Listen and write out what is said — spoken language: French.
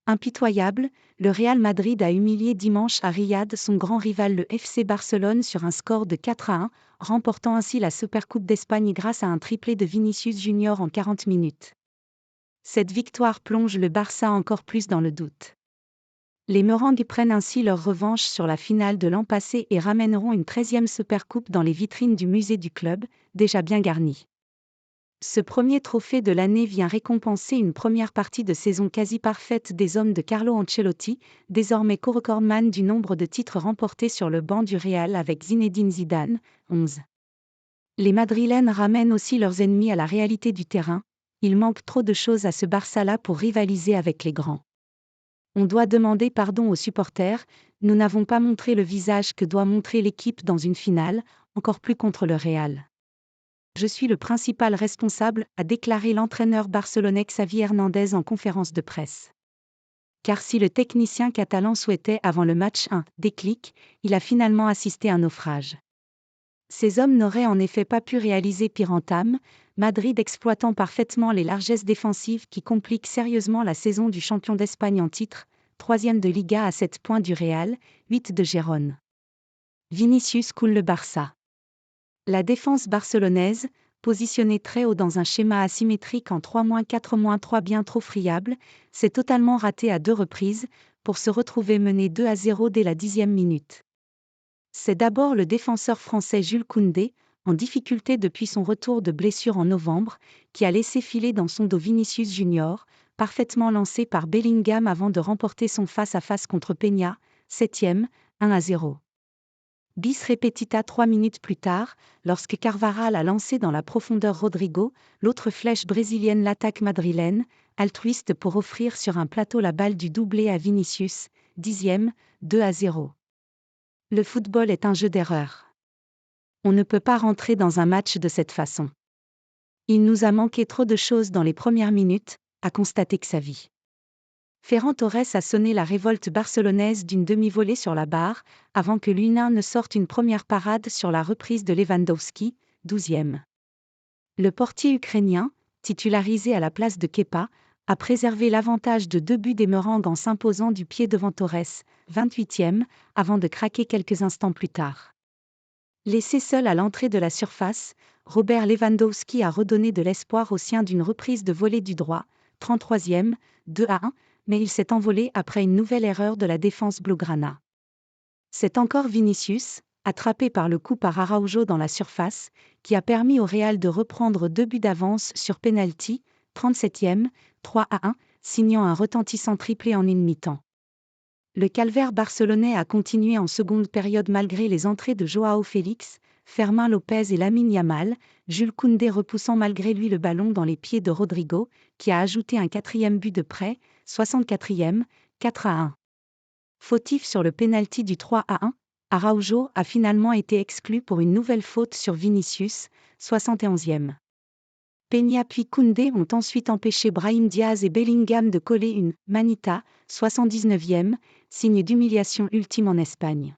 Impitoyable, le Real Madrid a humilié dimanche à Riyad son grand rival le FC Barcelone sur un score de 4-1, remportant ainsi la Supercoupe d'Espagne grâce à un triplé de Vinicius Junior en 40 minutes. Cette victoire plonge le Barça encore plus dans le doute. Les Merengues prennent ainsi leur revanche sur la finale de l'an passé et ramèneront une 13e Supercoupe dans les vitrines du musée du club, déjà bien garni. Ce premier trophée de l'année vient récompenser une première partie de saison quasi parfaite des hommes de Carlo Ancelotti, désormais co-recordman du nombre de titres remportés sur le banc du Real avec Zinedine Zidane, 11. Les Madrilènes ramènent aussi leurs ennemis à la réalité du terrain, il manque trop de choses à ce Barça-là pour rivaliser avec les grands. On doit demander pardon aux supporters, nous n'avons pas montré le visage que doit montrer l'équipe dans une finale, encore plus contre le Real. Je suis le principal responsable, a déclaré l'entraîneur barcelonais Xavi Hernandez en conférence de presse. Car si le technicien catalan souhaitait avant le match un déclic, il a finalement assisté à un naufrage. Ces hommes n'auraient en effet pas pu réaliser pire entame, Madrid exploitant parfaitement les largesses défensives qui compliquent sérieusement la saison du champion d'Espagne en titre, 3e de Liga à 7 points du Real, 8 de Gérone. Vinicius coule le Barça. La défense barcelonaise, positionnée très haut dans un schéma asymétrique en 3-4-3 bien trop friable, s'est totalement ratée à 2 reprises, pour se retrouver menée 2-0 dès la 10e minute. C'est d'abord le défenseur français Jules Koundé, en difficulté depuis son retour de blessure en novembre, qui a laissé filer dans son dos Vinicius Junior, parfaitement lancé par Bellingham avant de remporter son face-à-face contre Peña, 7e, 1-0. Bis repetita 3 minutes plus tard, lorsque Carvajal a lancé dans la profondeur Rodrigo, l'autre flèche brésilienne l'attaque madrilène, altruiste pour offrir sur un plateau la balle du doublé à Vinicius, 10e, 2-0. Le football est un jeu d'erreurs. On ne peut pas rentrer dans un match de cette façon. Il nous a manqué trop de choses dans les premières minutes, a constaté Xavi. Ferran Torres a sonné la révolte barcelonaise d'une demi-volée sur la barre, avant que l'U1 ne sorte une première parade sur la reprise de Lewandowski, 12e. Le portier ukrainien, titularisé à la place de Kepa, a préservé l'avantage de 2 buts des Merengues en s'imposant du pied devant Torres, 28e, avant de craquer quelques instants plus tard. Laissé seul à l'entrée de la surface, Robert Lewandowski a redonné de l'espoir au sien d'une reprise de volée du droit, 33e, 2-1, mais il s'est envolé après une nouvelle erreur de la défense blaugrana. C'est encore Vinicius, attrapé par le coup par Araujo dans la surface, qui a permis au Real de reprendre 2 buts d'avance sur pénalty, 37e, 3-1, signant un retentissant triplé en une mi-temps. Le calvaire barcelonais a continué en seconde période malgré les entrées de Joao Félix, Fermín López et Lamine Yamal, Jules Koundé repoussant malgré lui le ballon dans les pieds de Rodrigo, qui a ajouté un 4e but de près, 64e, 4-1. Fautif sur le pénalty du 3-1, Araujo a finalement été exclu pour une nouvelle faute sur Vinicius, 71e. Peña puis Koundé ont ensuite empêché Brahim Diaz et Bellingham de coller une « manita », 79e, signe d'humiliation ultime en Espagne.